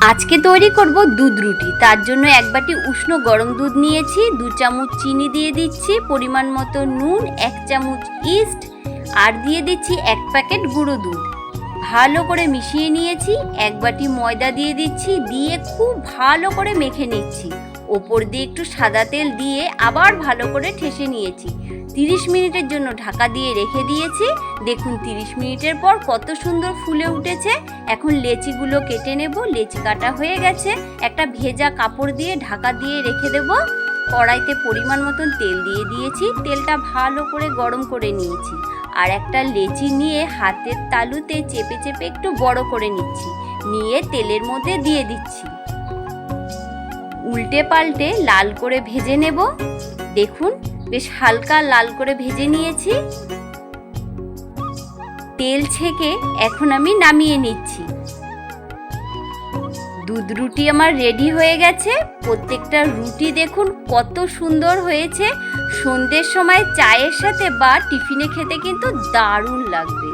আজকে তৈরি করব দুধ রুটি। তার জন্য এক বাটি উষ্ণ গরম দুধ নিয়েছি, 2 চামচ চিনি দিয়ে দিচ্ছি, পরিমাণ মতো নুন, 1 চামচ ইস্ট আর দিয়ে দিচ্ছি 1 প্যাকেট গুঁড়ো দুধ। ভালো করে মিশিয়ে নিয়েছি। 1 বাটি ময়দা দিয়ে দিচ্ছি, দিয়ে খুব ভালো করে মেখে নিচ্ছি। ওপর দিয়ে একটু সাদা তেল দিয়ে আবার ভালো করে ঠেসে নিয়েছি। 30 মিনিটের জন্য ঢাকা দিয়ে রেখে দিয়েছি। দেখুন 30 মিনিটের পর কত সুন্দর ফুলে উঠেছে। এখন লেচিগুলো কেটে নেব। লেচি কাটা হয়ে গেছে। একটা ভেজা কাপড় দিয়ে ঢাকা দিয়ে রেখে দেব। কড়াইতে পরিমাণ মতন তেল দিয়ে দিয়েছি। তেলটা ভালো করে গরম করে নিয়েছি। আর একটা লেচি নিয়ে হাতের তালুতে চেপে চেপে একটু বড় করে নিচ্ছি, নিয়ে তেলের মধ্যে দিয়ে দিচ্ছি। উল্টে পাল্টে লাল করে ভেজে নেব। দেখুন বেশ হালকা লাল করে ভেজে নিয়েছি। তেল ছেঁকে এখন আমি নামিয়ে নিচ্ছি। দুধ রুটি আমার রেডি হয়ে গেছে। প্রত্যেকটা রুটি দেখুন কত সুন্দর হয়েছে। সন্ধ্যের সময় চায়ের সাথে বা টিফিনে খেতে কিন্তু দারুণ লাগবে।